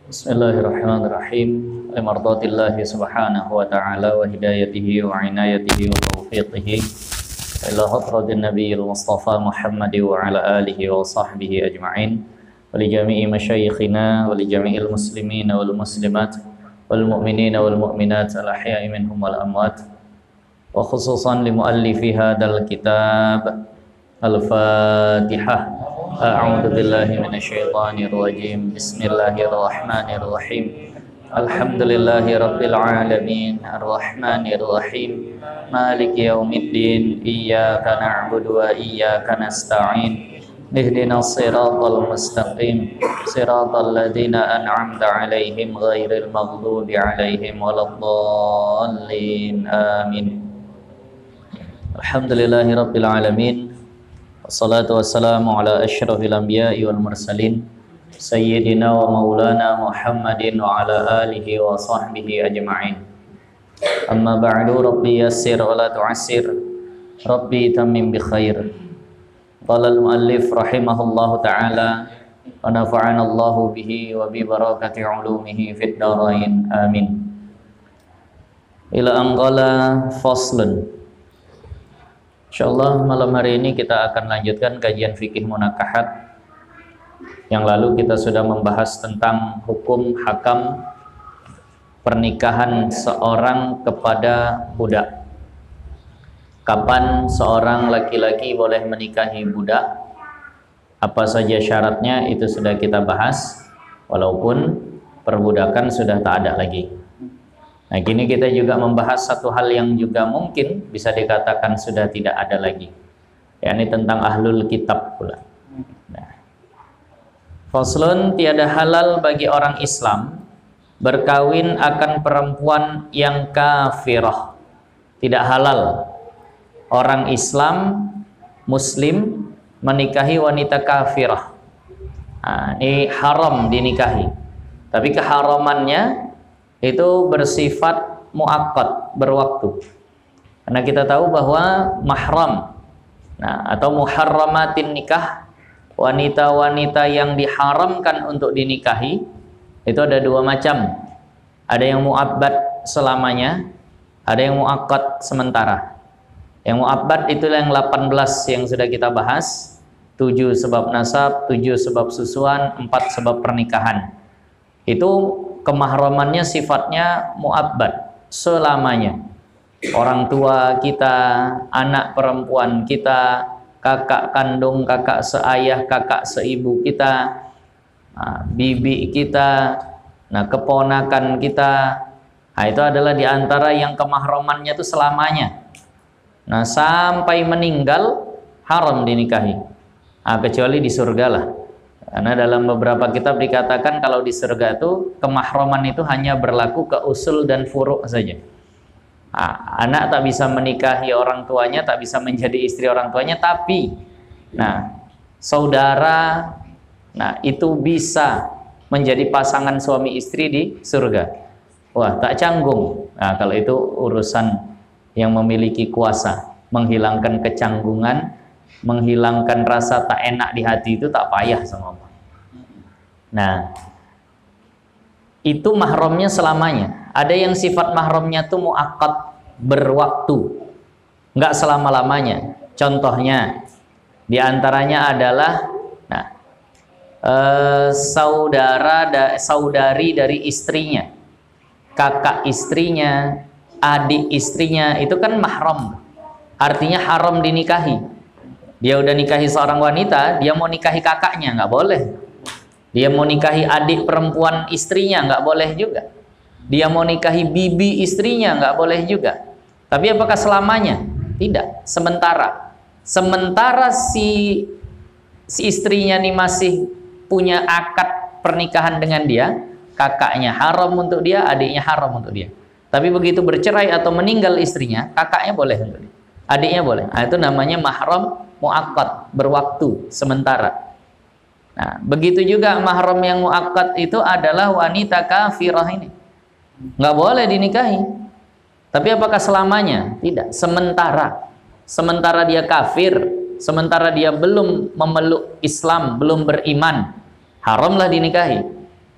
Bismillahirrahmanirrahim. Limardatillahi subhanahu wa ta'ala wa hidayatihi wa inayatihi wa taufiqihi ila hadradin nabiyil mustafa Muhammadi wa ala alihi wa sahbihi ajma'in wa li jami'i masyayikhina wa li jami'il muslimina wal muslimat wal mu'minina wal mu'minat al ahya'i minhum wal amwat wa khususan li muallifi hadal kitab Al-Fatihah. A'udzu billahi minasyaitonir rajim. Bismillahirrahmanirrahim. Alhamdulillahi rabbil alamin, arrahmanir rahim, maliki yaumiddin, iyyaka na'budu wa iyyaka nasta'in. Ihdinas siratal mustaqim, siratal ladzina an'amta 'alaihim ghairil maghdubi 'alaihim waladdallin. Amin. Alhamdulillahi rabbil alamin. Wassalatu wassalamu ala asyrafil anbiya'i wal mursalin Sayyidina wa maulana Muhammadin wa ala alihi wa sahbihi ajma'in. Amma ba'du, Rabbi yassir wa la tu'assir, Rabbi tammim bi khair. Qala al-muallif rahimahullahu ta'ala wa nafa'ana Allahu bihi wa bi barakati ulumihi fid dharain. Amin. Ila anqala faslun. Insyaallah malam hari ini kita akan lanjutkan kajian fikih munakahat. Yang lalu kita sudah membahas tentang hukum hakam pernikahan seorang kepada budak. Kapan seorang laki-laki boleh menikahi budak? Apa saja syaratnya itu sudah kita bahas, walaupun perbudakan sudah tak ada lagi. Nah, kini kita juga membahas satu hal yang juga mungkin bisa dikatakan sudah tidak ada lagi, yakni tentang ahlul kitab pula. Nah, faslun, tiada halal bagi orang Islam berkawin akan perempuan yang kafirah. Tidak halal orang Islam Muslim menikahi wanita kafirah. Nah, ini haram dinikahi. Tapi keharamannya itu bersifat muakkad, berwaktu. Karena kita tahu bahwa mahram, nah, atau muharramatin nikah, wanita-wanita yang diharamkan untuk dinikahi itu ada dua macam. Ada yang mu'abbad selamanya, ada yang muakkad sementara. Yang mu'abbad itu yang 18 yang sudah kita bahas, 7 sebab nasab, 7 sebab susuan, 4 sebab pernikahan. Itu kemahramannya sifatnya mu'abbad, selamanya. Orang tua kita, anak perempuan kita, kakak kandung, kakak seayah, kakak seibu kita, bibi kita, nah keponakan kita, nah itu adalah diantara yang kemahramannya itu selamanya. Nah sampai meninggal haram dinikahi, kecuali di surga lah. Karena dalam beberapa kitab dikatakan kalau di surga itu kemahraman itu hanya berlaku ke usul dan furu' saja. Anak tak bisa menikahi orang tuanya, tak bisa menjadi istri orang tuanya, tapi saudara, itu bisa menjadi pasangan suami istri di surga. Wah, tak canggung. Nah, kalau itu urusan yang memiliki kuasa, menghilangkan kecanggungan, menghilangkan rasa tak enak di hati, itu tak payah sama Allah. Nah, itu mahramnya selamanya. Ada yang sifat mahramnya itu muakkad, berwaktu, nggak selama-lamanya. Contohnya diantaranya adalah saudari dari istrinya, kakak istrinya, adik istrinya, itu kan mahram, artinya haram dinikahi. Dia udah nikahi seorang wanita, dia mau nikahi kakaknya, nggak boleh. Dia mau nikahi adik perempuan istrinya, nggak boleh juga. Dia mau nikahi bibi istrinya, nggak boleh juga. Tapi apakah selamanya? Tidak, sementara. Sementara si istrinya nih masih punya akad pernikahan dengan dia, kakaknya haram untuk dia, adiknya haram untuk dia. Tapi begitu bercerai atau meninggal istrinya, kakaknya boleh untuk dia, adiknya boleh. Nah, itu namanya mahram muakkad, berwaktu, sementara. Nah, begitu juga mahram yang muakkad itu adalah wanita kafirah ini. Nggak boleh dinikahi. Tapi apakah selamanya? Tidak, sementara. Sementara dia kafir, sementara dia belum memeluk Islam, belum beriman, haramlah dinikahi.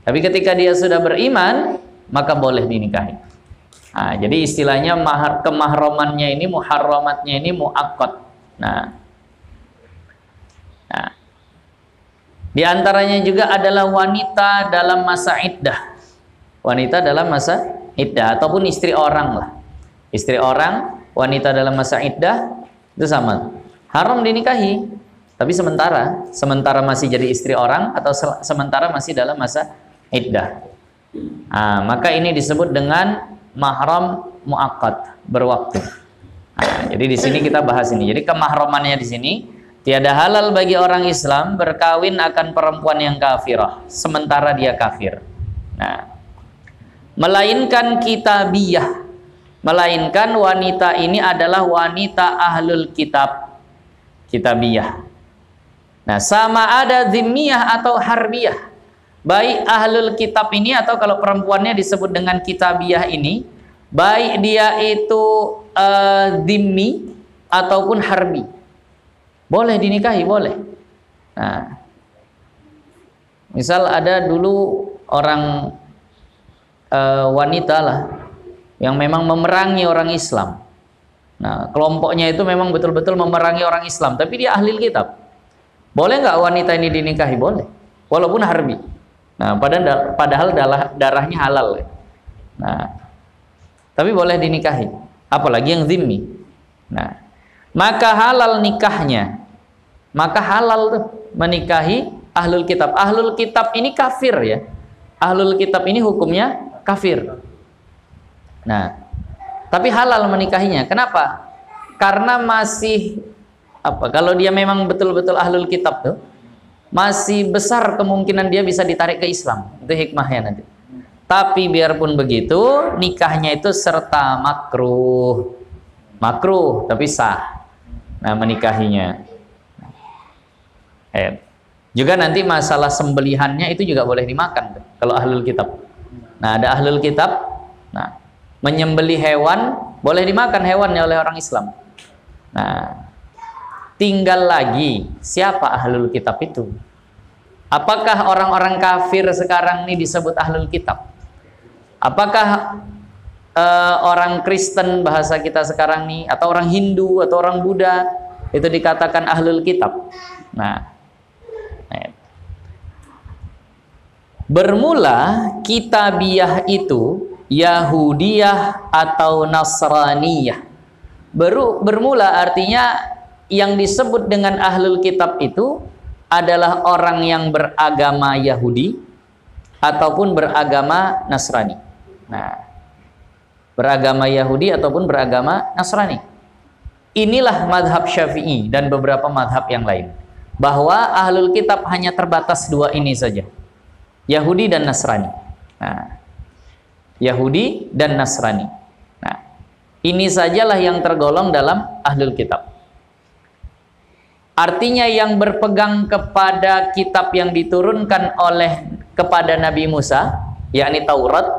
Tapi ketika dia sudah beriman, maka boleh dinikahi. Nah, jadi istilahnya kemahromannya ini, muharramatnya ini muakkad. Nah, di antaranya juga adalah wanita dalam masa iddah. Wanita dalam masa iddah ataupun istri orang lah. Istri orang, wanita dalam masa iddah itu sama. Haram dinikahi, tapi sementara masih jadi istri orang atau sementara masih dalam masa iddah. Nah, maka ini disebut dengan mahram muakkad, berwaktu. Nah, jadi di sini kita bahas ini. Jadi kemahramannya di sini, tiada halal bagi orang Islam berkawin akan perempuan yang kafirah sementara dia kafir. Nah, melainkan kitabiyah, melainkan wanita ini adalah wanita ahlul kitab, kitabiyah. Nah, sama ada zimmiyah atau harbiyah. Baik ahlul kitab ini atau kalau perempuannya disebut dengan kitabiyah ini, baik dia itu zimmi ataupun harbi, boleh dinikahi, boleh. Nah, misal ada dulu orang wanita lah yang memang memerangi orang Islam. Nah, kelompoknya itu memang betul-betul memerangi orang Islam, tapi dia ahli kitab. Boleh nggak wanita ini dinikahi? Boleh, walaupun harbi. Nah, padahal darahnya halal. Nah, tapi boleh dinikahi, apalagi yang zimmi. Nah, maka halal nikahnya, maka halal tuh menikahi ahlul kitab. Ahlul kitab ini kafir ya. Ahlul kitab ini hukumnya kafir. Nah, tapi halal menikahinya. Kenapa? Karena masih kalau dia memang betul-betul ahlul kitab tuh, masih besar kemungkinan dia bisa ditarik ke Islam. Itu hikmahnya nanti. Tapi biarpun begitu, nikahnya itu serta makruh. Makruh tapi sah. Nah, menikahinya. Juga nanti masalah sembelihannya itu juga boleh dimakan tuh, kalau ahlul kitab. Nah, ada ahlul kitab. Nah, menyembelih hewan boleh dimakan hewannya oleh orang Islam. Nah, tinggal lagi siapa ahlul kitab itu? Apakah orang-orang kafir sekarang ini disebut ahlul kitab? Apakah orang Kristen bahasa kita sekarang ini, atau orang Hindu atau orang Buddha itu dikatakan ahlul kitab? Nah, bermula kitabiyah itu Yahudiyah atau Nasraniyah. Bermula artinya yang disebut dengan ahlul kitab itu adalah orang yang beragama Yahudi ataupun beragama Nasrani. Nah, beragama Yahudi ataupun beragama Nasrani. Inilah madhab Syafi'i dan beberapa madhab yang lain, bahwa ahlul kitab hanya terbatas dua ini saja, Yahudi dan Nasrani. Nah, Yahudi dan Nasrani. Nah, ini sajalah yang tergolong dalam ahlul kitab. Artinya yang berpegang kepada kitab yang diturunkan kepada Nabi Musa, yakni Taurat,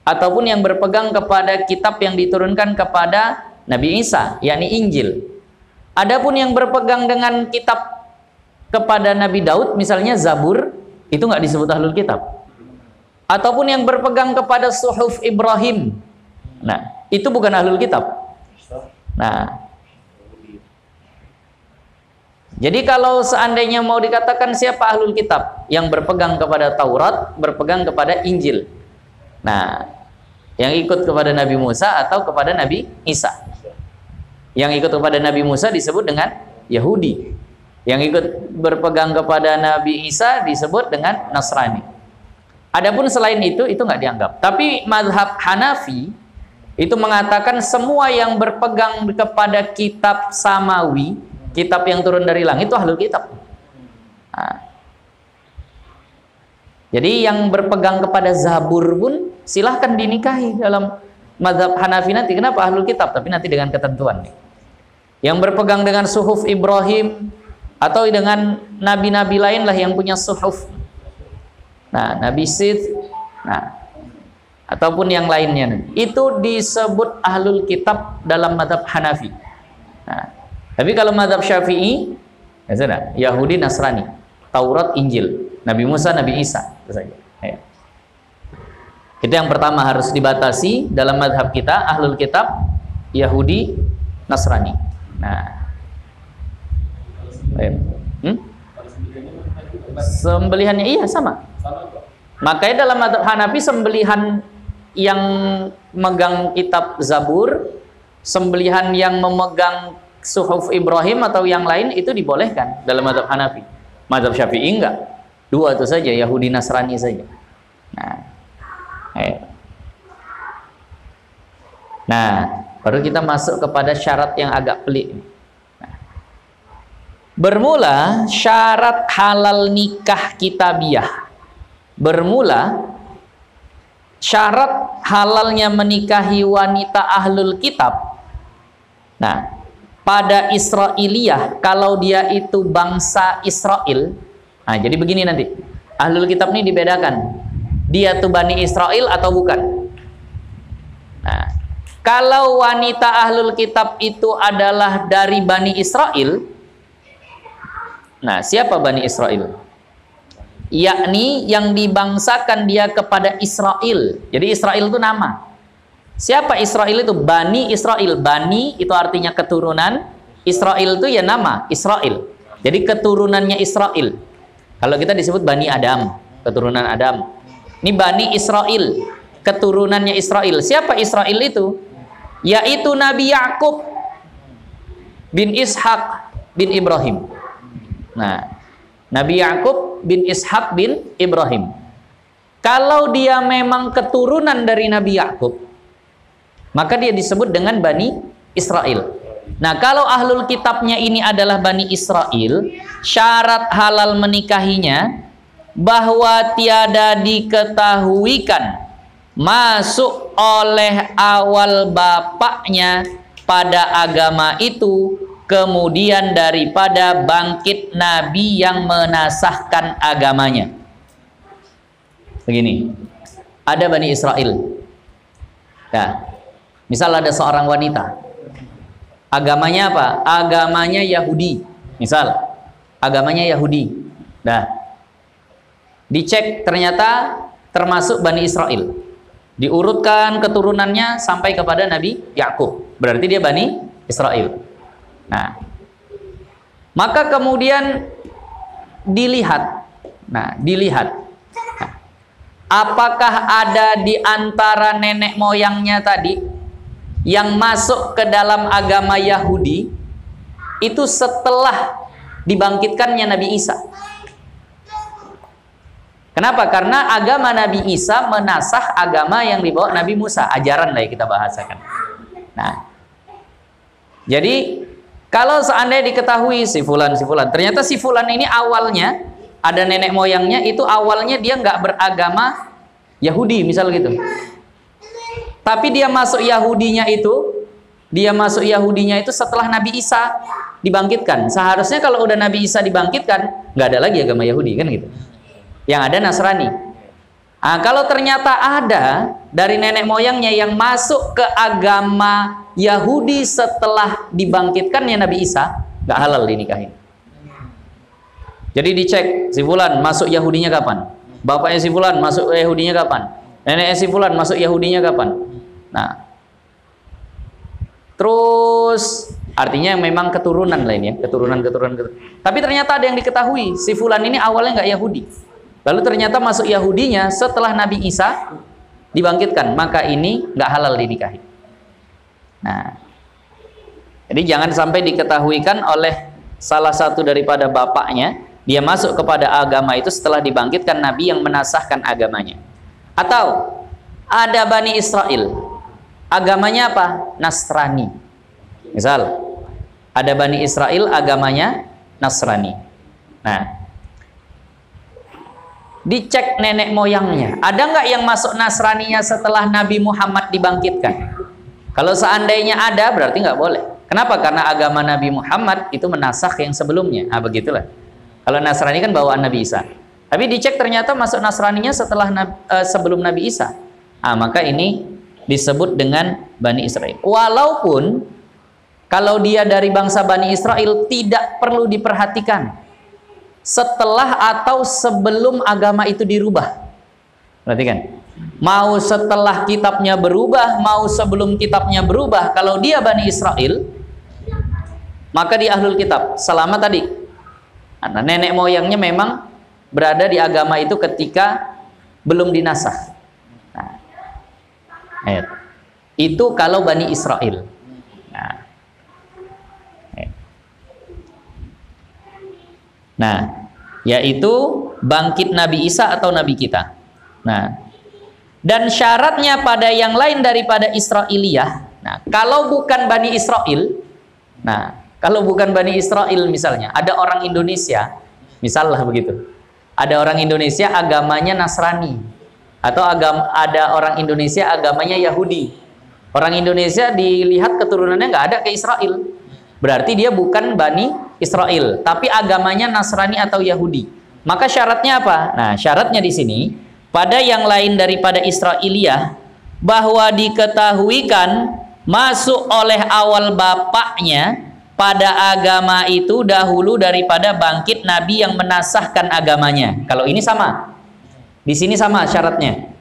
ataupun yang berpegang kepada kitab yang diturunkan kepada Nabi Isa, yakni Injil. Adapun yang berpegang dengan kitab kepada Nabi Daud, misalnya Zabur, itu nggak disebut ahlul kitab. Ataupun yang berpegang kepada Suhuf Ibrahim, nah itu bukan ahlul kitab. Nah, jadi kalau seandainya mau dikatakan siapa ahlul kitab, yang berpegang kepada Taurat, berpegang kepada Injil, nah yang ikut kepada Nabi Musa atau kepada Nabi Isa. Yang ikut kepada Nabi Musa disebut dengan Yahudi, yang ikut berpegang kepada Nabi Isa disebut dengan Nasrani. Adapun selain itu nggak dianggap. Tapi mazhab Hanafi itu mengatakan semua yang berpegang kepada kitab samawi, kitab yang turun dari langit, itu ahlul kitab. Nah, jadi yang berpegang kepada Zabur pun silahkan dinikahi dalam mazhab Hanafi nanti. Kenapa ahlul kitab? Tapi nanti dengan ketentuan. Yang berpegang dengan Suhuf Ibrahim atau dengan nabi-nabi lain lah yang punya suhuf. Nah, Nabi Sid, nah, ataupun yang lainnya, itu disebut ahlul kitab dalam mazhab Hanafi. Nah, tapi kalau mazhab Syafi'i, ya sudah, Yahudi, Nasrani, Taurat, Injil, Nabi Musa, Nabi Isa, itu saja. Itu yang pertama harus dibatasi dalam mazhab kita, ahlul kitab, Yahudi, Nasrani. Nah, sembelihannya iya sama. Makanya dalam mazhab Hanafi sembelihan yang memegang kitab Zabur, sembelihan yang memegang suhuf Ibrahim atau yang lain itu dibolehkan dalam mazhab Hanafi. Mazhab Syafi'i enggak. Dua itu saja, Yahudi Nasrani saja. Nah, baru kita masuk kepada syarat yang agak pelik. Bermula syarat halal nikah kitabiah. Bermula syarat halalnya menikahi wanita ahlul kitab. Nah, pada Israiliyah, kalau dia itu bangsa Israel, nah jadi begini nanti, ahlul kitab ini dibedakan, dia tuh Bani Israel atau bukan. Nah, kalau wanita ahlul kitab itu adalah dari Bani Israel, nah siapa Bani Israel? Yakni yang dibangsakan dia kepada Israel. Jadi Israel itu nama. Siapa Israel itu? Bani Israel. Bani itu artinya keturunan. Israel itu ya nama, Israel. Jadi keturunannya Israel. Kalau kita disebut Bani Adam, keturunan Adam. Ini Bani Israel, keturunannya Israel. Siapa Israel itu? Yaitu Nabi Yakub bin Ishak bin Ibrahim. Nah, Nabi Yakub bin Ishak bin Ibrahim. Kalau dia memang keturunan dari Nabi Yakub, maka dia disebut dengan Bani Israel. Nah, kalau ahlul kitabnya ini adalah Bani Israel, syarat halal menikahinya bahwa tiada diketahuikan masuk oleh awal bapaknya pada agama itu, kemudian daripada bangkit Nabi yang menasahkan agamanya. Begini, ada Bani Israel. Nah, misal ada seorang wanita, agamanya apa? Agamanya Yahudi. Misal, agamanya Yahudi. Nah, dicek ternyata termasuk Bani Israel. Diurutkan keturunannya sampai kepada Nabi Yakub. Berarti dia Bani Israel. Nah, maka kemudian dilihat. Nah, apakah ada di antara nenek moyangnya tadi yang masuk ke dalam agama Yahudi itu setelah dibangkitkannya Nabi Isa? Kenapa? Karena agama Nabi Isa menasah agama yang dibawa Nabi Musa, ajaran lah yang kita bahasakan. Nah, jadi kalau seandainya diketahui si fulan, ternyata si fulan ini awalnya ada nenek moyangnya itu awalnya dia nggak beragama Yahudi, misal gitu. Tapi dia masuk Yahudinya itu setelah Nabi Isa dibangkitkan. Seharusnya kalau udah Nabi Isa dibangkitkan, nggak ada lagi agama Yahudi, kan gitu. Yang ada Nasrani. Nah, kalau ternyata ada dari nenek moyangnya yang masuk ke agama Yahudi setelah dibangkitkannya Nabi Isa, nggak halal dinikahin. Jadi dicek si fulan masuk Yahudinya kapan, bapaknya si fulan masuk Yahudinya kapan, neneknya si fulan masuk Yahudinya kapan. Nah, terus artinya memang keturunan lain ya, keturunan. Tapi ternyata ada yang diketahui si fulan ini awalnya nggak Yahudi, lalu ternyata masuk Yahudinya setelah Nabi Isa dibangkitkan, maka ini nggak halal dinikahi. Nah, jadi jangan sampai diketahuikan oleh salah satu daripada bapaknya, dia masuk kepada agama itu setelah dibangkitkan Nabi yang menasahkan agamanya. Atau ada Bani Israel, agamanya apa? Nasrani. Misal, ada Bani Israel agamanya Nasrani. Nah, dicek nenek moyangnya, ada nggak yang masuk Nasraninya setelah Nabi Muhammad dibangkitkan? Kalau seandainya ada, berarti nggak boleh. Kenapa? Karena agama Nabi Muhammad itu menasakh yang sebelumnya. Nah, begitulah. Kalau Nasrani kan bawaan Nabi Isa. Tapi dicek ternyata masuk Nasraninya setelah sebelum Nabi Isa. Nah, maka ini disebut dengan Bani Israel. Walaupun kalau dia dari bangsa Bani Israel tidak perlu diperhatikan setelah atau sebelum agama itu dirubah. Perhatikan. Mau setelah kitabnya berubah, mau sebelum kitabnya berubah, kalau dia Bani Israel, maka dia ahlul kitab. Selama tadi, nah, nenek moyangnya memang berada di agama itu ketika belum dinasakh. Nah, itu kalau Bani Israel. Nah, yaitu bangkit Nabi Isa atau Nabi kita. Nah, dan syaratnya pada yang lain daripada Israiliyah. Nah, kalau bukan Bani Israel, nah, kalau bukan Bani Israel misalnya, ada orang Indonesia, misalnya begitu. Ada orang Indonesia agamanya Nasrani, atau ada orang Indonesia agamanya Yahudi. Orang Indonesia dilihat keturunannya nggak ada ke Israel, berarti dia bukan Bani Israel, tapi agamanya Nasrani atau Yahudi. Maka syaratnya apa? Nah, syaratnya di sini pada yang lain daripada Israiliyah, bahwa diketahuikan masuk oleh awal bapaknya pada agama itu dahulu daripada bangkit Nabi yang menasahkan agamanya. Kalau ini sama, di sini sama syaratnya.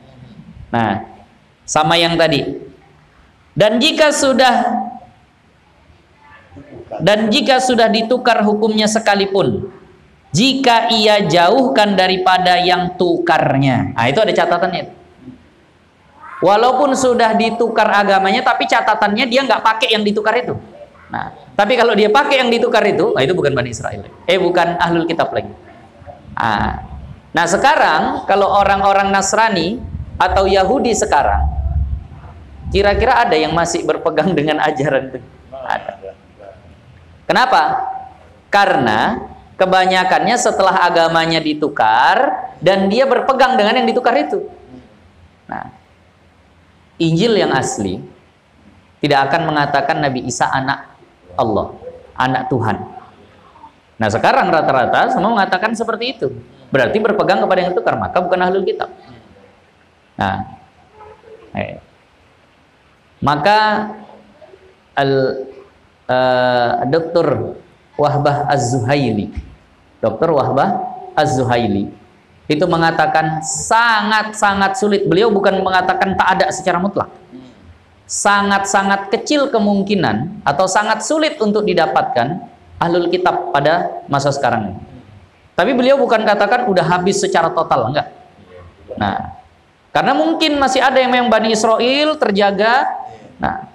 Nah, sama yang tadi. Dan jika sudah ditukar hukumnya sekalipun, jika ia jauhkan daripada yang tukarnya. Nah, itu ada catatannya. Walaupun sudah ditukar agamanya, tapi catatannya dia nggak pakai yang ditukar itu. Nah, tapi kalau dia pakai yang ditukar itu, nah itu bukan Bani Israel. Bukan ahlul kitab lagi. Nah, sekarang kalau orang-orang Nasrani atau Yahudi sekarang, kira-kira ada yang masih berpegang dengan ajaran itu? Ada. Kenapa? Karena kebanyakannya setelah agamanya ditukar dan dia berpegang dengan yang ditukar itu. Nah, Injil yang asli tidak akan mengatakan Nabi Isa anak Allah, anak Tuhan. Nah, sekarang rata-rata semua mengatakan seperti itu. Berarti berpegang kepada yang ditukar, maka bukan ahlul kitab. Nah, maka Dr. Wahbah Az-Zuhaili, Dr. Wahbah Az-Zuhaili itu mengatakan sangat-sangat sulit. Beliau bukan mengatakan tak ada secara mutlak. Sangat-sangat kecil kemungkinan atau sangat sulit untuk didapatkan ahlul kitab pada masa sekarang ini. Tapi beliau bukan katakan udah habis secara total, enggak. Nah, karena mungkin masih ada yang memang Bani Israel terjaga. Nah,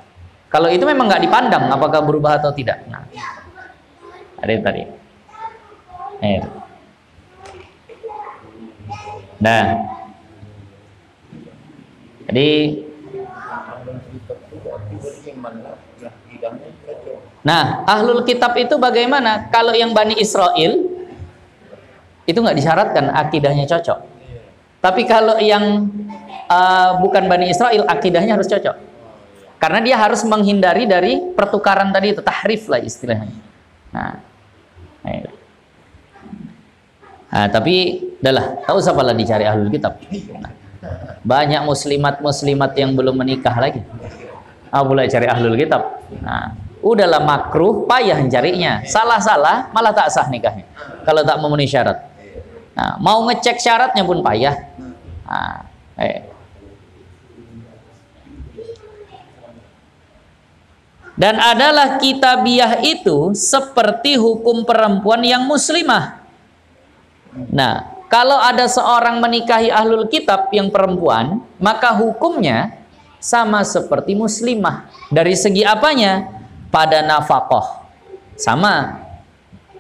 kalau itu memang nggak dipandang apakah berubah atau tidak. Nah, ada tadi. Nah, jadi ahlul kitab itu bagaimana? Kalau yang Bani Israel itu nggak disyaratkan akidahnya cocok. Tapi kalau yang bukan Bani Israel, akidahnya harus cocok. Karena dia harus menghindari dari pertukaran tadi itu, tahrif lah istilahnya. Tapi udahlah, tak usah pala dicari ahlul kitab. Banyak muslimat yang belum menikah lagi. Boleh cari ahlul kitab. Udahlah makruh, payah mencarinya. Salah-salah malah tak sah nikahnya kalau tak memenuhi syarat. Mau ngecek syaratnya pun payah. Dan adalah kitabiah itu seperti hukum perempuan yang muslimah. Nah, kalau ada seorang menikahi ahlul kitab yang perempuan, maka hukumnya sama seperti muslimah. Dari segi apanya? Pada nafkah. Sama.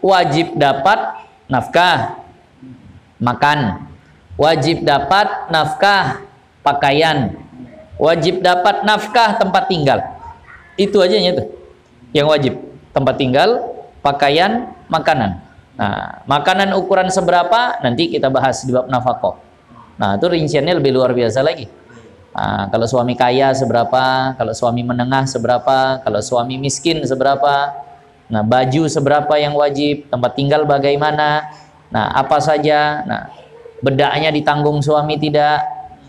Wajib dapat nafkah makan. Wajib dapat nafkah pakaian. Wajib dapat nafkah tempat tinggal. Itu aja itu yang wajib. Tempat tinggal, pakaian, makanan. Nah, makanan ukuran seberapa nanti kita bahas di bab nafkah. Nah, itu rinciannya lebih luar biasa lagi. Kalau suami kaya seberapa, kalau suami menengah seberapa, kalau suami miskin seberapa. Nah, baju seberapa yang wajib, tempat tinggal bagaimana. Nah, apa saja. Nah, bedaknya ditanggung suami tidak,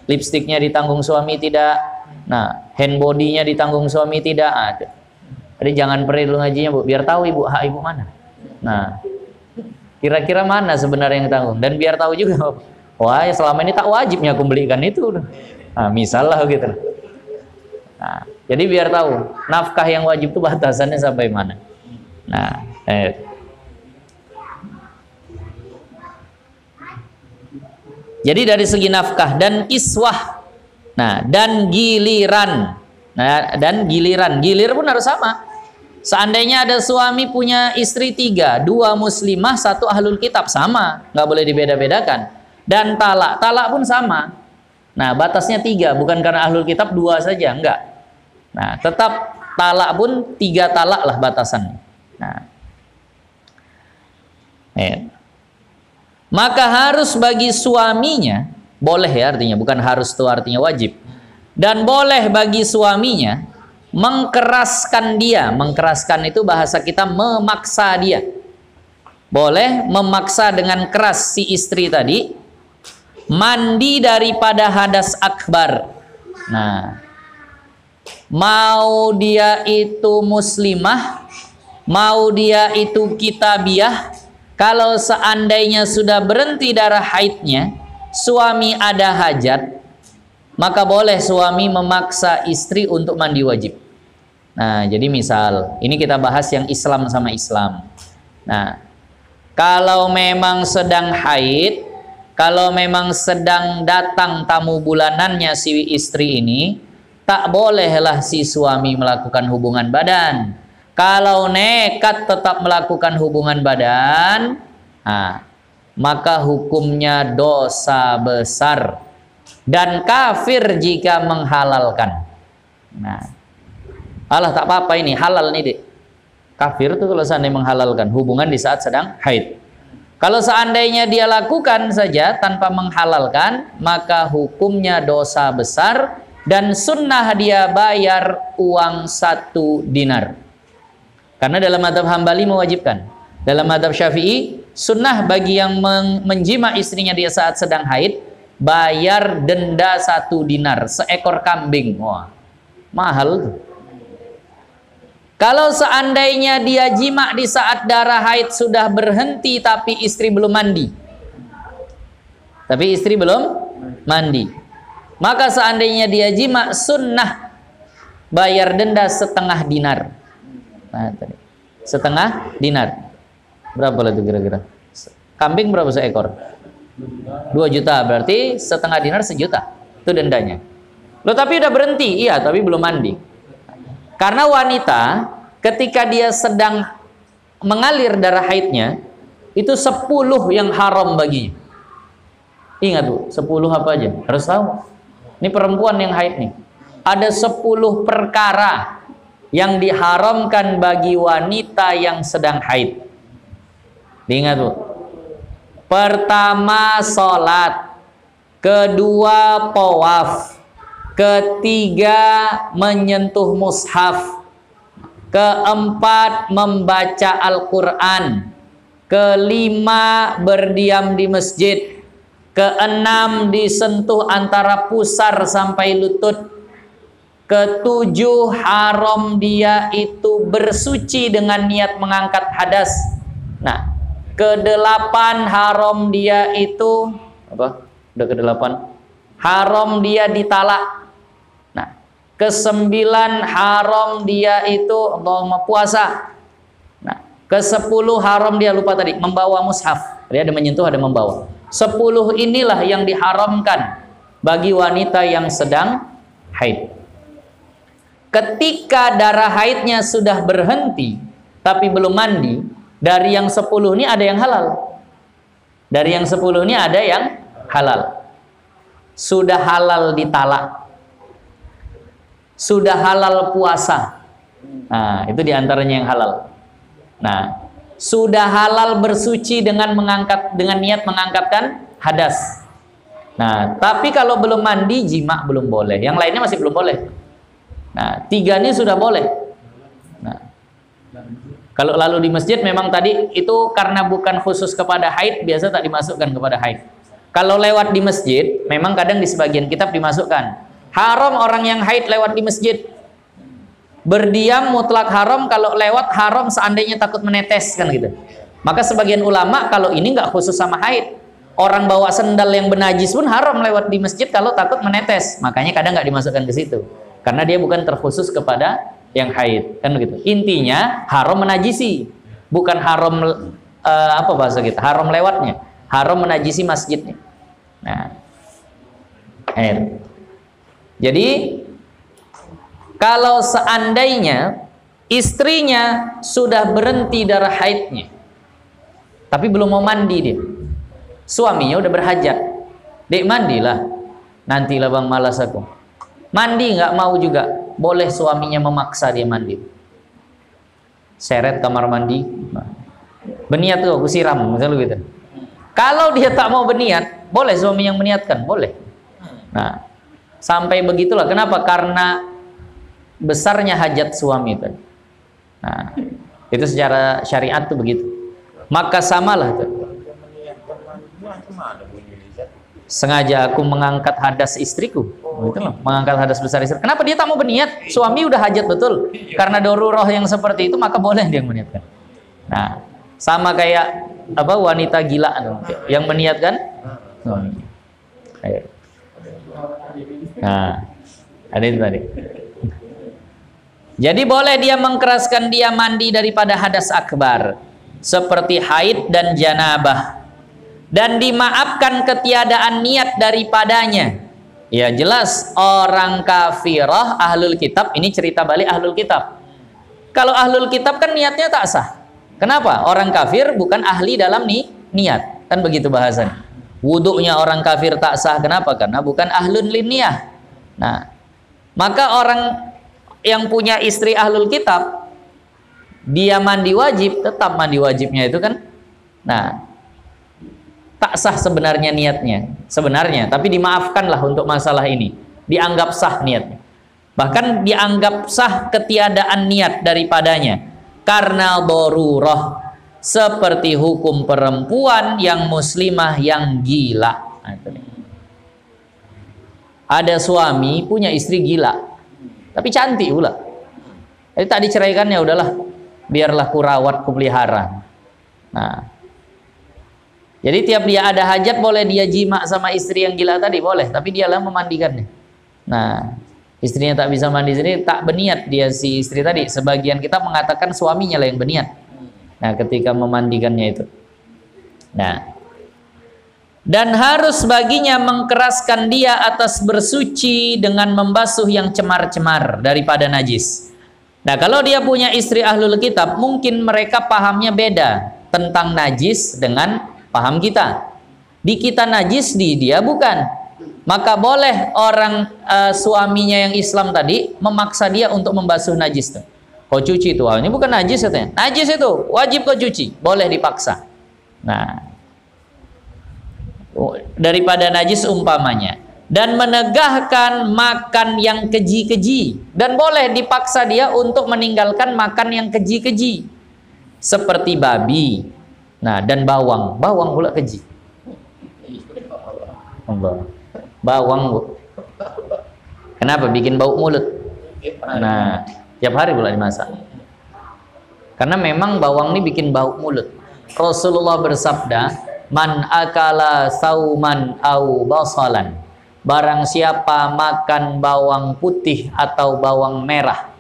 lipstiknya ditanggung suami tidak. Nah, hand body-nya ditanggung suami tidak. Jadi jangan perlu ngajinya, Bu, biar tahu ibu hak ibu mana. Nah, kira-kira mana sebenarnya yang tanggung, dan biar tahu juga Wah, ya selama ini tak wajibnya aku belikan itu. Nah, misal lah gitu. Nah, jadi biar tahu nafkah yang wajib itu batasannya sampai mana. Nah, jadi dari segi nafkah dan kiswah, nah dan giliran, gilir pun harus sama. Seandainya ada suami punya istri 3, 2 muslimah, 1 ahlul kitab, sama, nggak boleh dibeda-bedakan. Dan talak pun sama. Nah, batasnya 3, bukan karena ahlul kitab 2 saja, enggak. Nah, tetap talak pun 3 talak lah batasannya. Nah, maka harus bagi suaminya, boleh ya artinya, bukan harus itu artinya wajib. Dan boleh bagi suaminya mengkeraskan dia. Mengkeraskan itu bahasa kita memaksa dia. Boleh memaksa dengan keras si istri tadi mandi daripada hadas akbar. Nah, mau dia itu muslimah, mau dia itu kitabiah, kalau seandainya sudah berhenti darah haidnya, suami ada hajat, maka boleh suami memaksa istri untuk mandi wajib. Nah, jadi misal, ini kita bahas yang Islam sama Islam. Nah, kalau memang sedang haid, kalau memang sedang datang tamu bulanannya si istri ini, tak bolehlah si suami melakukan hubungan badan. Kalau nekat tetap melakukan hubungan badan, nah, maka hukumnya dosa besar dan kafir jika menghalalkan. Nah, Allah tak apa-apa ini halal nih dek. Kafir itu kalau seandainya menghalalkan hubungan di saat sedang haid. Kalau seandainya dia lakukan saja tanpa menghalalkan, maka hukumnya dosa besar dan sunnah dia bayar uang 1 dinar. Karena dalam mazhab Hambali mewajibkan. Dalam mazhab Syafi'i, sunnah bagi yang menjima istrinya dia saat sedang haid, bayar denda 1 dinar, seekor kambing. Wah, mahal tuh. Kalau seandainya dia jima di saat darah haid sudah berhenti tapi istri belum mandi. Maka seandainya dia jima sunnah bayar denda 1/2 dinar. Nah, tadi. 1/2 dinar. Berapa lah itu kira-kira? Kambing berapa seekor? 2 juta, berarti 1/2 dinar 1 juta. Itu dendanya. Loh, tapi udah berhenti. Iya, tapi belum mandi. Karena wanita ketika dia sedang mengalir darah haidnya, itu 10 yang haram baginya. Ingat tuh, 10 apa aja? Harus tahu. Ini perempuan yang haid nih. Ada 10 perkara yang diharamkan bagi wanita yang sedang haid. Ingat tuh. Pertama, sholat. Kedua, tawaf. Ketiga, menyentuh mushaf. Keempat, membaca Al-Quran. Kelima, berdiam di masjid. Keenam, disentuh antara pusar sampai lutut. Ketujuh, haram dia itu bersuci dengan niat mengangkat hadas. Nah, kedelapan, haram dia itu apa? Udah kedelapan. Haram dia ditalak. Ke-9 haram dia itu puasa. Nah, ke-10 haram dia, lupa tadi, membawa mushaf. Dia ada menyentuh, ada membawa. 10 inilah yang diharamkan bagi wanita yang sedang haid. Ketika darah haidnya sudah berhenti tapi belum mandi, dari yang 10 ini ada yang halal. Dari yang 10 ini ada yang halal. Sudah halal ditalak. Sudah halal puasa. Nah, itu diantaranya yang halal. Nah, sudah halal bersuci dengan niat mengangkatkan hadas. Nah, tapi kalau belum mandi, jima belum boleh. Yang lainnya masih belum boleh. Nah, 3 ini sudah boleh. Nah, kalau lalu di masjid memang tadi itu karena bukan khusus kepada haid, biasa tak dimasukkan kepada haid. Kalau lewat di masjid, memang kadang di sebagian kitab dimasukkan. Haram orang yang haid lewat di masjid. Berdiam mutlak haram, kalau lewat haram seandainya takut menetes kan gitu. Maka sebagian ulama kalau ini nggak khusus sama haid. Orang bawa sendal yang bernajis pun haram lewat di masjid kalau takut menetes. Makanya kadang nggak dimasukkan ke situ. Karena dia bukan terkhusus kepada yang haid, kan begitu. Intinya haram menajisi, bukan haram apa bahasa kita? Haram lewatnya, haram menajisi masjidnya. Nah, air. Jadi kalau seandainya istrinya sudah berhenti darah haidnya, tapi belum mau mandi dia, suaminya udah berhajat, dek mandilah, nantilah bang malas aku. Mandi nggak mau juga, boleh suaminya memaksa dia mandi. Seret kamar mandi, berniat tuh aku siram, misalnya gitu. Kalau dia tak mau berniat, boleh suami yang meniatkan, boleh. Nah, sampai begitulah. Kenapa? Karena besarnya hajat suami tadi. Nah, itu secara syariat tuh begitu. Maka samalah tuh. Sengaja aku mengangkat hadas istriku, gitu loh, mengangkat hadas besar istri. Kenapa dia tak mau berniat? Suami udah hajat betul. Karena darurah yang seperti itu, maka boleh dia meniatkan. Nah, sama kayak apa wanita gila yang meniatkan. Nah, ada itu tadi. Jadi boleh dia mengkeraskan dia mandi daripada hadas akbar seperti haid dan janabah, dan dimaafkan ketiadaan niat daripadanya. Ya jelas orang kafirah ahlul kitab, ini cerita balik ahlul kitab. Kalau ahlul kitab kan niatnya tak sah. Kenapa? Orang kafir bukan ahli dalam niat, kan begitu bahasanya. Wuduknya orang kafir tak sah. Kenapa? Karena bukan ahlun liniyah. Nah, maka orang yang punya istri ahlul kitab, dia mandi wajib, tetap mandi wajibnya itu kan. Nah, tak sah sebenarnya niatnya, sebenarnya, tapi dimaafkanlah untuk masalah ini, dianggap sah niatnya. Bahkan dianggap sah ketiadaan niat daripadanya karena darurah, seperti hukum perempuan yang muslimah yang gila. Ada suami punya istri gila, tapi cantik pula. Jadi tak diceraikan, ya udahlah, biarlah kurawat, kupelihara. Nah, jadi tiap dia ada hajat boleh dia jima sama istri yang gila tadi, boleh, tapi dialah memandikannya. Nah, istrinya tak bisa mandi sendiri, tak berniat dia si istri tadi. Sebagian kita mengatakan suaminya lah yang berniat. Nah, ketika memandikannya itu. Nah, dan harus baginya mengkeraskan dia atas bersuci dengan membasuh yang cemar-cemar daripada najis. Nah, kalau dia punya istri ahlul kitab, mungkin mereka pahamnya beda tentang najis dengan paham kita. Di kita najis, di dia bukan. Maka boleh orang suaminya yang Islam tadi memaksa dia untuk membasuh najis tuh. Kau cuci itu, ini bukan najis katanya. Najis itu wajib kau cuci, boleh dipaksa. Nah, daripada najis umpamanya. Dan menegahkan makan yang keji-keji, dan boleh dipaksa dia untuk meninggalkan makan yang keji-keji seperti babi. Nah, dan bawang pula keji. Bawang, Bu. Kenapa? Bikin bau mulut. Nah, tiap hari pula dimasak. Karena memang bawang ini bikin bau mulut. Rasulullah bersabda, "Man akala sauman au basalan." Barang siapa makan bawang putih atau bawang merah,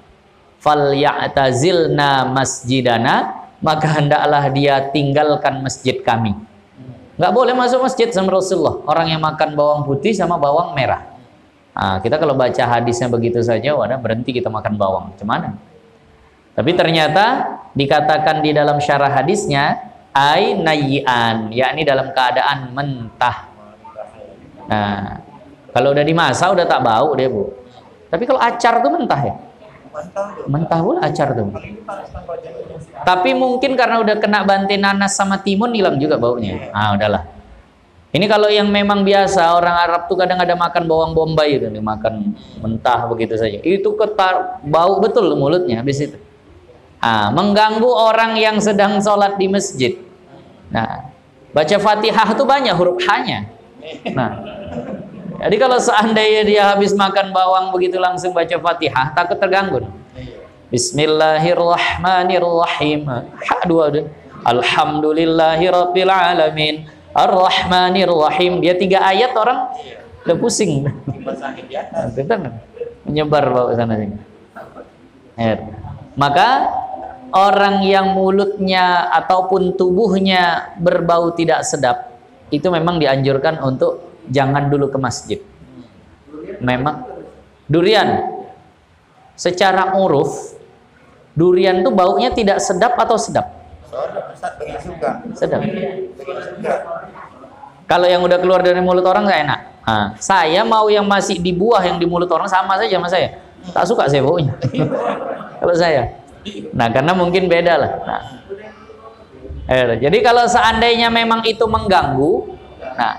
falyatazilna masjidana, maka hendaklah dia tinggalkan masjid kami. Nggak boleh masuk masjid sama Rasulullah orang yang makan bawang putih sama bawang merah. Nah, kita kalau baca hadisnya begitu saja, wadah, berhenti kita makan bawang, cuman. Tapi ternyata dikatakan di dalam syarah hadisnya, ai nayyian, yakni dalam keadaan mentah. Nah, kalau udah dimasak udah tak bau deh, Bu. Tapi kalau acar tuh mentah ya? Mentah pula acar tuh. Tapi mungkin karena udah kena banting nanas sama timun, hilang juga baunya. Ah, udahlah. Ini kalau yang memang biasa, orang Arab tuh kadang ada makan bawang bombay itu, dimakan mentah begitu saja. Itu bau betul mulutnya habis itu. Ah, mengganggu orang yang sedang sholat di masjid. Nah, baca Fatihah tuh banyak huruf H-nya. Nah, jadi kalau seandainya dia habis makan bawang begitu langsung baca Fatihah, takut terganggu. Bismillahirrahmanirrahim. Ha dua. Alhamdulillahirabbil alamin. Ar-Rahmanir Rahim. Dia 3 ayat orang udah pusing. Menyebar bawa sana sini. Maka orang yang mulutnya ataupun tubuhnya berbau tidak sedap itu memang dianjurkan untuk jangan dulu ke masjid. Memang durian secara uruf durian tuh baunya tidak sedap atau sedap? Sedap. Kalau yang udah keluar dari mulut orang nggak enak. Nah, saya mau yang masih di buah yang di mulut orang sama saja sama saya. Tak suka saya baunya. Kalau saya. Nah, karena mungkin beda lah. Nah. Jadi kalau seandainya memang itu mengganggu, nah,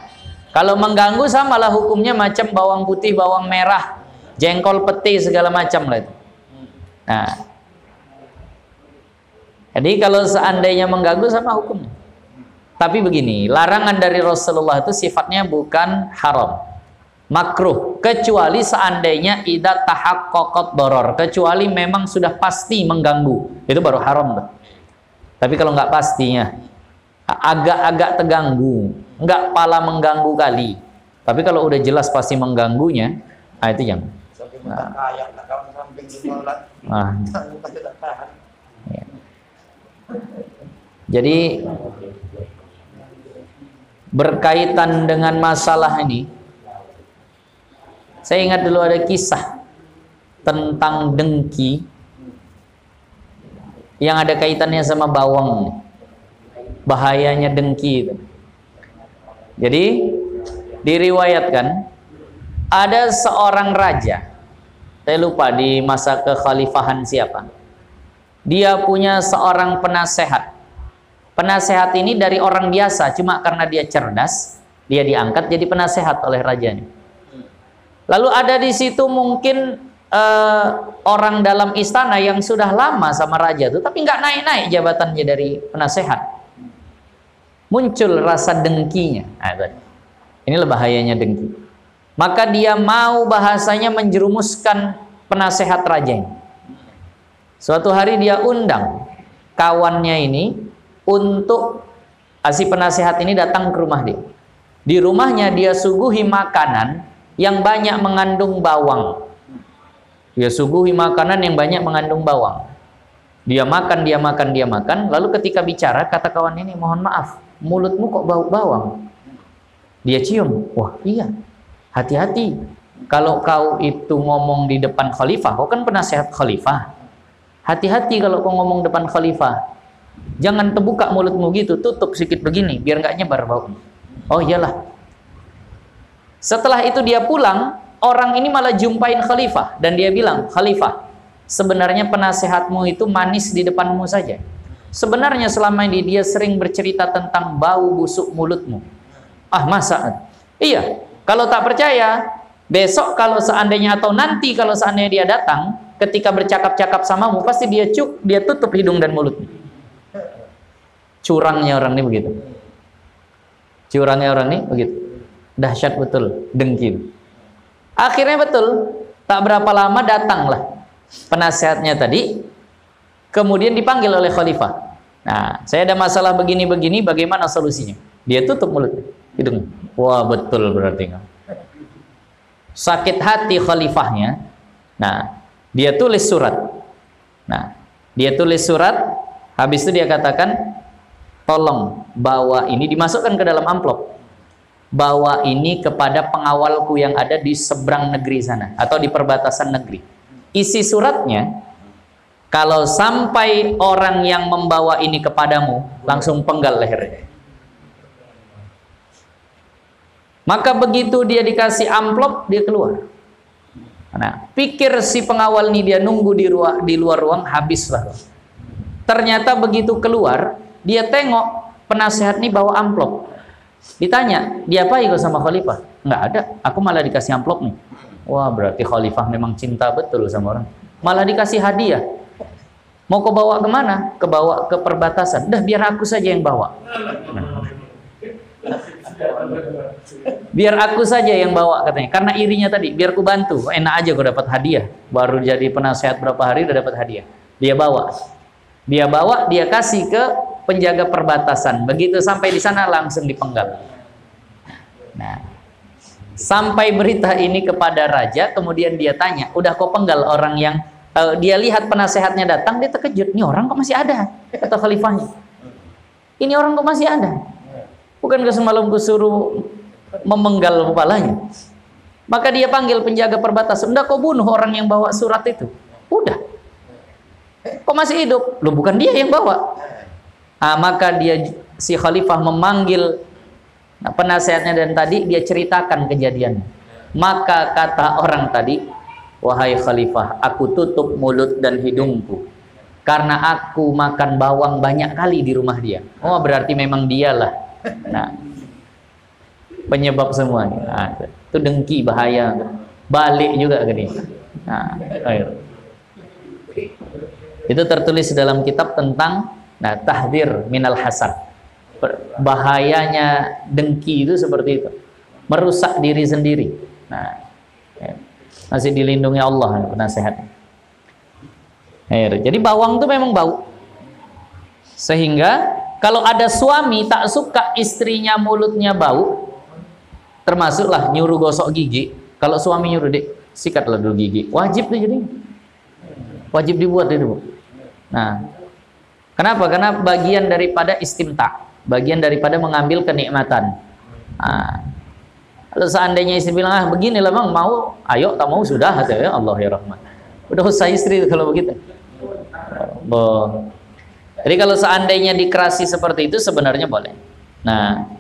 kalau mengganggu samalah hukumnya macam bawang putih, bawang merah, jengkol, peti segala macam lah itu. Nah, jadi kalau seandainya mengganggu sama hukumnya. Tapi begini, larangan dari Rasulullah itu sifatnya bukan haram, makruh, kecuali seandainya idza tahaqqaqat darar, kecuali memang sudah pasti mengganggu, itu baru haram tuh. Tapi kalau nggak pastinya, agak-agak terganggu, nggak pala mengganggu kali. Tapi kalau udah jelas pasti mengganggunya, nah itu jangan. Nah. Ya. Jadi berkaitan dengan masalah ini, saya ingat dulu ada kisah tentang dengki yang ada kaitannya sama bawang. Bahayanya dengki itu. Jadi diriwayatkan ada seorang raja, saya lupa di masa kekhalifahan siapa, dia punya seorang penasehat. Penasehat ini dari orang biasa, cuma karena dia cerdas, dia diangkat jadi penasehat oleh rajanya. Lalu ada di situ mungkin orang dalam istana yang sudah lama sama raja itu, tapi nggak naik-naik jabatannya dari penasehat. Muncul rasa dengkinya. Nah, inilah bahayanya dengki. Maka dia mau bahasanya menjerumuskan penasehat rajanya. Suatu hari dia undang kawannya ini untuk si penasehat ini datang ke rumah dia. Di rumahnya dia suguhi makanan yang banyak mengandung bawang. Dia suguhi makanan yang banyak mengandung bawang. Dia makan, dia makan, dia makan. Lalu ketika bicara, kata kawan ini, mohon maaf, mulutmu kok bau bawang? Dia cium. Wah iya, hati-hati. Kalau kau itu ngomong di depan khalifah, kau kan penasehat khalifah. Hati-hati kalau kau ngomong depan khalifah. Jangan terbuka mulutmu gitu, tutup sedikit begini, biar nggak nyebar bau. Oh iyalah. Setelah itu dia pulang, orang ini malah jumpain khalifah dan dia bilang, "Khalifah, sebenarnya penasehatmu itu manis di depanmu saja. Sebenarnya selama ini dia sering bercerita tentang bau busuk mulutmu." Ah masa? Iya, kalau tak percaya, besok kalau seandainya atau nanti kalau seandainya dia datang, ketika bercakap-cakap samamu, pasti dia tutup hidung dan mulutnya. Curangnya orang ini begitu. Curangnya orang ini begitu. Dahsyat betul, dengki. Akhirnya betul, tak berapa lama datanglah penasehatnya tadi, kemudian dipanggil oleh khalifah. Nah, saya ada masalah begini-begini, bagaimana solusinya? Dia tutup mulutnya, hidung. Wah betul berarti. Sakit hati khalifahnya. Nah, dia tulis surat. Nah, dia tulis surat. Habis itu dia katakan, tolong bawa ini, dimasukkan ke dalam amplop. Bawa ini kepada pengawalku yang ada di seberang negeri sana atau di perbatasan negeri. Isi suratnya, kalau sampai orang yang membawa ini kepadamu, langsung penggal lehernya. Maka begitu dia dikasih amplop, dia keluar. Nah, pikir si pengawal ini dia nunggu di luar ruang, habislah. Ternyata begitu keluar, dia tengok penasehat ini bawa amplop. Ditanya, dia apa ikut sama khalifah? Nggak ada, aku malah dikasih amplop nih. Wah berarti khalifah memang cinta betul sama orang. Malah dikasih hadiah. Mau kau bawa kemana? Kebawa ke perbatasan. Dah biar aku saja yang bawa. Biar aku saja yang bawa katanya. Karena irinya tadi, biar ku bantu. Enak aja kau dapat hadiah. Baru jadi penasehat berapa hari udah dapat hadiah. Dia bawa, dia kasih ke penjaga perbatasan. Begitu sampai di sana langsung dipenggal. Nah, sampai berita ini kepada raja, kemudian dia tanya, udah kau penggal orang yang dia lihat penasehatnya datang, dia terkejut, ini orang kok masih ada, kata khalifahnya. Ini orang kok masih ada? Bukankah semalam kusuruh memenggal kepalanya? Maka dia panggil penjaga perbatasan, udah kau bunuh orang yang bawa surat itu. Udah. Kok masih hidup? Loh, bukan dia yang bawa. Maka si khalifah memanggil penasehatnya dan tadi dia ceritakan kejadian. Maka kata orang tadi, wahai khalifah, aku tutup mulut dan hidungku karena aku makan bawang banyak kali di rumah dia. Oh, berarti memang dialah. Nah, penyebab semuanya. Nah, itu dengki, bahaya. Balik juga ke dia. Nah, ayo. Itu tertulis dalam kitab tentang tahdzir minal hasad. Bahayanya dengki itu seperti itu, merusak diri sendiri. Nah, masih dilindungi Allah penasehat. Jadi bawang itu memang bau, sehingga kalau ada suami tak suka istrinya mulutnya bau, termasuklah nyuruh gosok gigi. Kalau suami nyuruh, dek sikatlah dulu gigi, wajib tuh, jadi wajib dibuat itu, Bu. Nah, kenapa? Karena bagian daripada istimta, bagian daripada mengambil kenikmatan. Kalau seandainya istri bilang, beginilah bang, mau, ayo, tak mau sudah, ya Allah ya Rahman. Udah usah istri kalau begitu. Jadi kalau seandainya dikerasi seperti itu sebenarnya boleh. Nah,